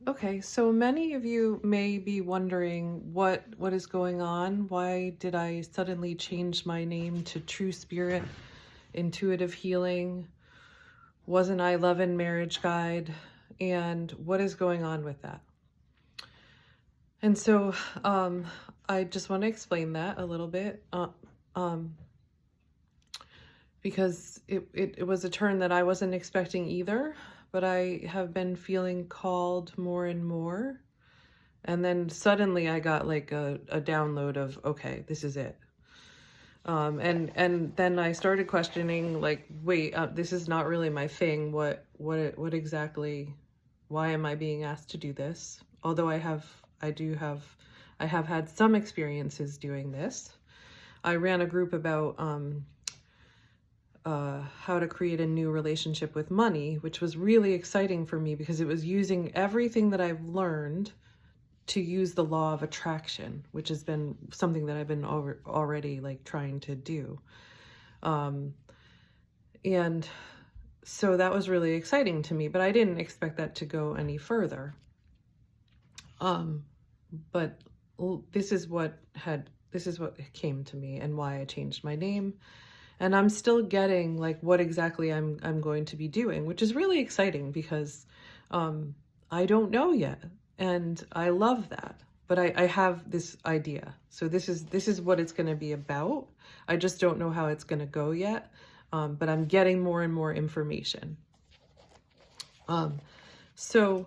Okay, so many of you may be wondering what is going on. Why did I suddenly change my name to True Spirit Intuitive Healing? Wasn't I Love and Marriage Guide? And what is going on with that? And so I just want to explain that a little bit um, because it was a turn that I wasn't expecting either, but I have been feeling called more and more. And then suddenly I got like a download of, okay, this is it. And then I started questioning, like, wait, this is not really my thing. What exactly, why am I being asked to do this? Although I have had some experiences doing this. I ran a group about how to create a new relationship with money, which was really exciting for me because it was using everything that I've learned to use the law of attraction, which has been something that I've been already like trying to do. And so that was really exciting to me, but I didn't expect that to go any further. But this is what came to me and why I changed my name. And I'm still getting like what exactly I'm going to be doing, which is really exciting because I don't know yet. And I love that. But I have this idea. So this is what it's going to be about. I just don't know how it's going to go yet. But I'm getting more and more information. So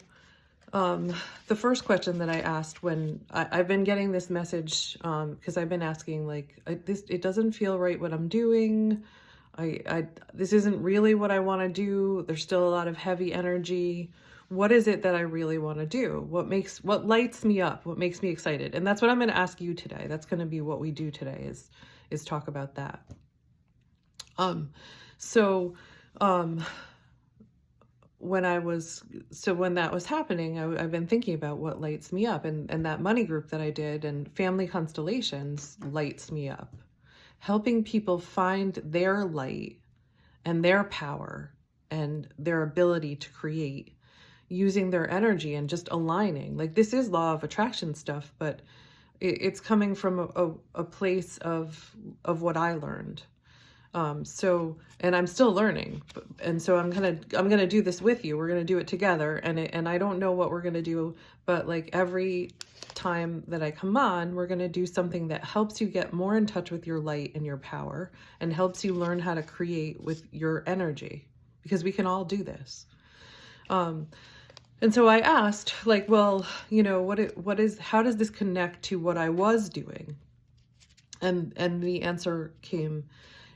the first question that I asked when I've been getting this message, because I've been asking like, it doesn't feel right what I'm doing. This isn't really what I want to do. There's still a lot of heavy energy. What is it that I really want to do? What lights me up? What makes me excited? And that's what I'm going to ask you today. That's going to be what we do today is talk about that. So, when that was happening, I've been thinking about what lights me up, and that money group that I did and family constellations lights me up. Helping people find their light and their power and their ability to create using their energy and just aligning. Like, this is law of attraction stuff, but it's coming from a place of what I learned. And I'm still learning, and so I'm gonna do this with you. We're gonna do it together, and I don't know what we're gonna do, but like every time that I come on, we're gonna do something that helps you get more in touch with your light and your power, and helps you learn how to create with your energy, because we can all do this. And so I asked, like, well, how does this connect to what I was doing? And the answer came: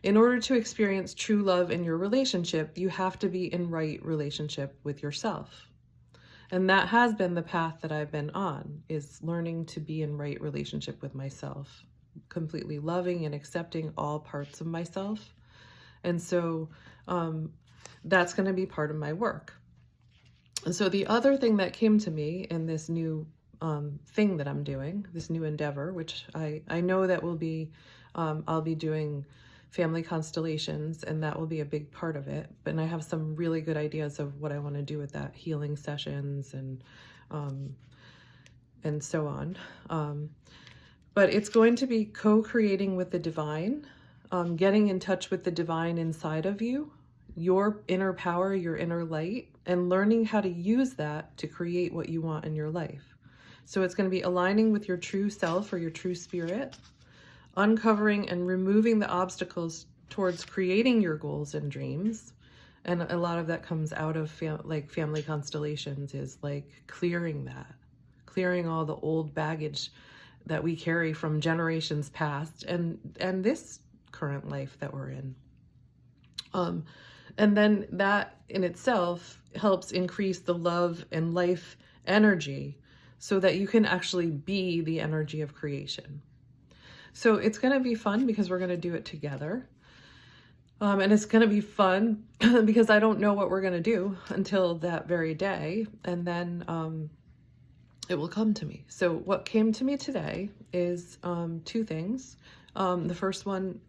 in order to experience true love in your relationship, you have to be in right relationship with yourself. And that has been the path that I've been on, is learning to be in right relationship with myself, completely loving and accepting all parts of myself. And so that's going to be part of my work. And so the other thing that came to me in this new thing that I'm doing, this new endeavor, which I know that will be, I'll be doing family constellations, and that will be a big part of it. But I have some really good ideas of what I want to do with that, healing sessions and so on. But it's going to be co-creating with the divine, getting in touch with the divine inside of you, your inner power, your inner light, and learning how to use that to create what you want in your life. So it's going to be aligning with your true self or your true spirit, uncovering and removing the obstacles towards creating your goals and dreams. And a lot of that comes out of family constellations, is like clearing all the old baggage that we carry from generations past and this current life that we're in. And then that in itself helps increase the love and life energy so that you can actually be the energy of creation. So it's going to be fun because we're going to do it together. And it's going to be fun because I don't know what we're going to do until that very day. And then it will come to me. So what came to me today is two things. The first one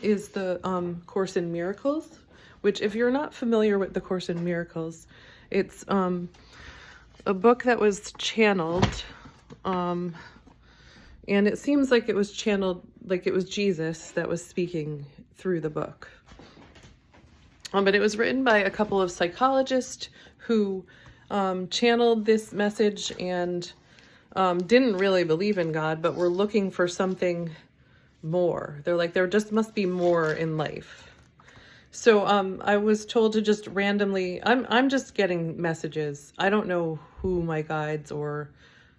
is the Course in Miracles, which, if you're not familiar with the Course in Miracles, it's a book that was channeled, and it seems like it was channeled, like it was Jesus that was speaking through the book. But it was written by a couple of psychologists who channeled this message and didn't really believe in God, but were looking for something more. They're like, there just must be more in life. So I was told to just randomly, I'm just getting messages. I don't know who my guides or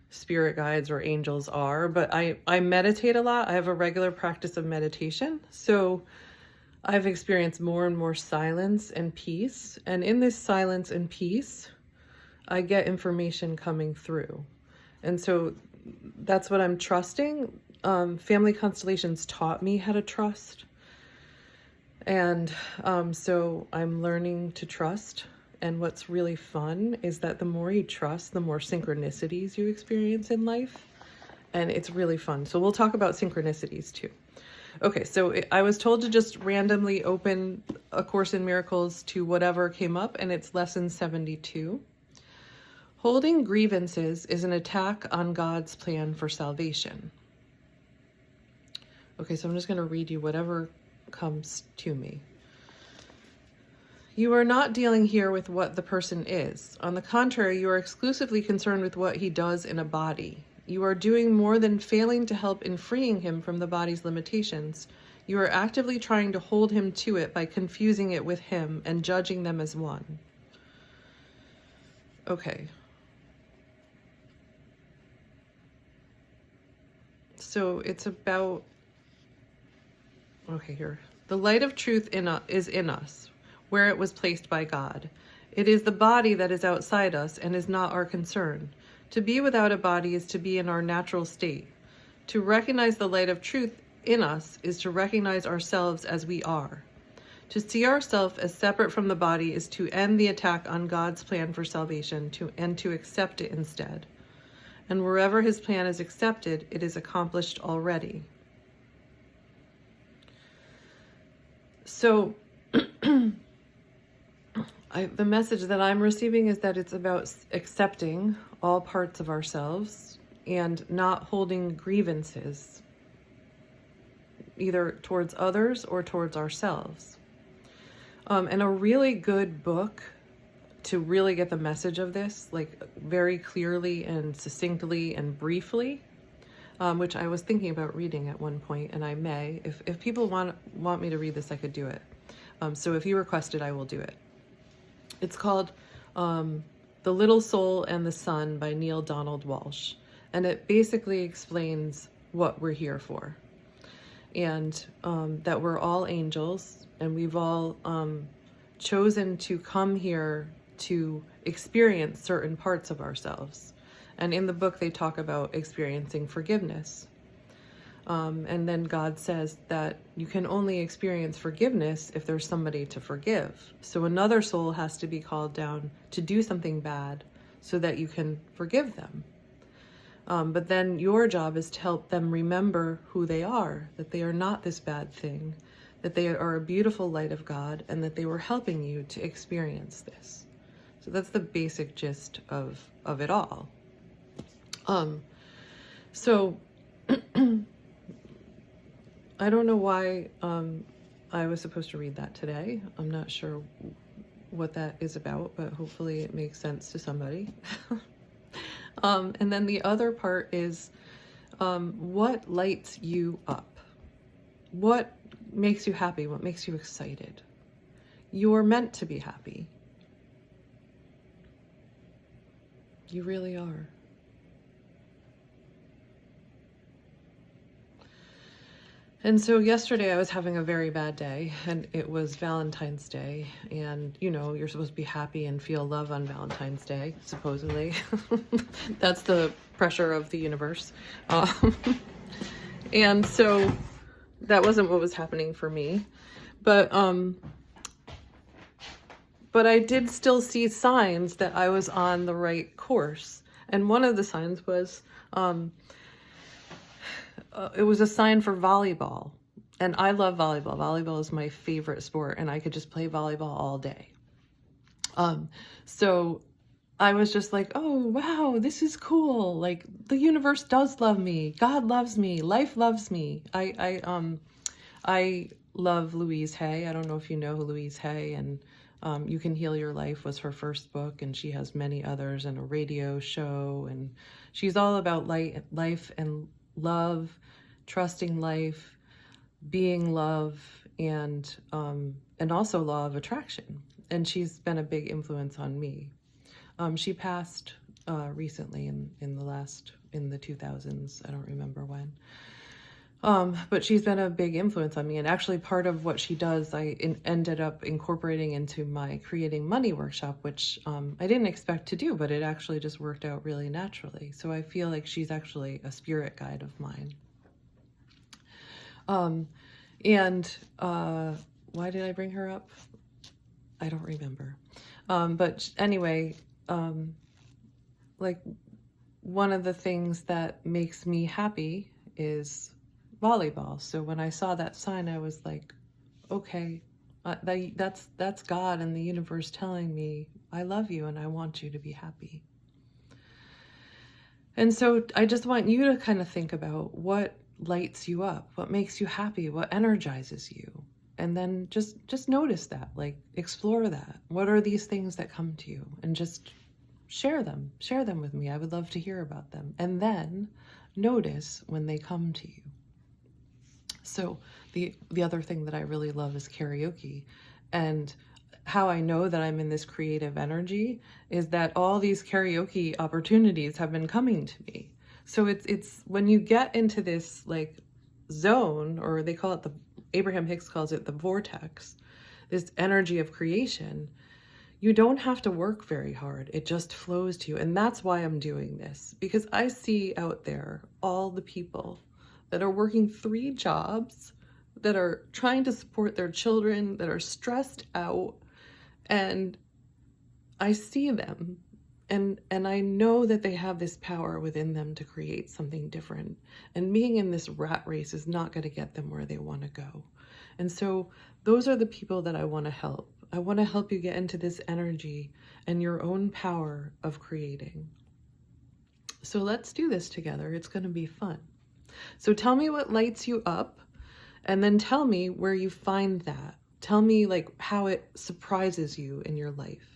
spirit guides or angels are, but I meditate a lot. I have a regular practice of meditation. So I've experienced more and more silence and peace. And in this silence and peace, I get information coming through. And so that's what I'm trusting. Family constellations taught me how to trust. And so I'm learning to trust. And what's really fun is that the more you trust, the more synchronicities you experience in life. And it's really fun. So we'll talk about synchronicities too. Okay, so I was told to just randomly open A Course in Miracles to whatever came up, and it's lesson 72. Holding grievances is an attack on God's plan for salvation. Okay, so I'm just going to read you whatever comes to me. You are not dealing here with what the person is. On the contrary, you are exclusively concerned with what he does in a body. You are doing more than failing to help in freeing him from the body's limitations. You are actively trying to hold him to it by confusing it with him and judging them as one. Okay. So it's about, okay, here. The light of truth is in us, where it was placed by God. It is the body that is outside us and is not our concern. To be without a body is to be in our natural state. To recognize the light of truth in us is to recognize ourselves as we are. To see ourselves as separate from the body is to end the attack on God's plan for salvation and to accept it instead. And wherever his plan is accepted, it is accomplished already. So the message that I'm receiving is that it's about accepting all parts of ourselves and not holding grievances, either towards others or towards ourselves. And a really good book to really get the message of this, like very clearly and succinctly and briefly, which I was thinking about reading at one point, and I may. If people want me to read this, I could do it. So if you request it, I will do it. It's called The Little Soul and the Sun by Neale Donald Walsch. And it basically explains what we're here for. And that we're all angels, and we've all chosen to come here to experience certain parts of ourselves. And in the book, they talk about experiencing forgiveness. And then God says that you can only experience forgiveness if there's somebody to forgive. So another soul has to be called down to do something bad so that you can forgive them. But then your job is to help them remember who they are, that they are not this bad thing, that they are a beautiful light of God, and that they were helping you to experience this. So that's the basic gist of it all. So I don't know why I was supposed to read that today. I'm not sure what that is about, but hopefully it makes sense to somebody. And then the other part is what lights you up? What makes you happy? What makes you excited? You're meant to be happy. You really are. And so yesterday I was having a very bad day, and it was Valentine's Day, and you know, you're supposed to be happy and feel love on Valentine's Day, supposedly. That's the pressure of the universe. And so that wasn't what was happening for me, but I did still see signs that I was on the right course. And one of the signs was, it was a sign for volleyball, and I love volleyball. Volleyball is my favorite sport, and I could just play volleyball all day. So I was just like, oh, wow, this is cool. Like, the universe does love me. God loves me. Life loves me. I love Louise Hay. I don't know if you know Louise Hay, and You Can Heal Your Life was her first book, and she has many others and a radio show, and she's all about life and love, trusting life, being love, and also law of attraction. And she's been a big influence on me. She passed recently in the 2000s. I don't remember when. But she's been a big influence on me. And actually part of what she does, ended up incorporating into my Creating Money workshop, which I didn't expect to do, but it actually just worked out really naturally. So I feel like she's actually a spirit guide of mine. Why did I bring her up? I don't remember. But anyway, like, one of the things that makes me happy is volleyball. So when I saw that sign, I was like, okay, that's God and the universe telling me, I love you and I want you to be happy. And so I just want you to kind of think about what lights you up, what makes you happy, what energizes you. And then just notice that, like, explore that. What are these things that come to you? And just share them with me. I would love to hear about them. And then notice when they come to you. So the other thing that I really love is karaoke. And how I know that I'm in this creative energy is that all these karaoke opportunities have been coming to me. So it's when you get into this, like, zone, or they call it Abraham Hicks calls it the vortex, this energy of creation, you don't have to work very hard. It just flows to you. And that's why I'm doing this, because I see out there all the people that are working 3 jobs, that are trying to support their children, that are stressed out, and I see them, and I know that they have this power within them to create something different. And being in this rat race is not going to get them where they want to go. And so those are the people that I want to help. I want to help you get into this energy and your own power of creating. So let's do this together. It's going to be fun. So tell me what lights you up, and then tell me where you find that. Tell me, like, how it surprises you in your life.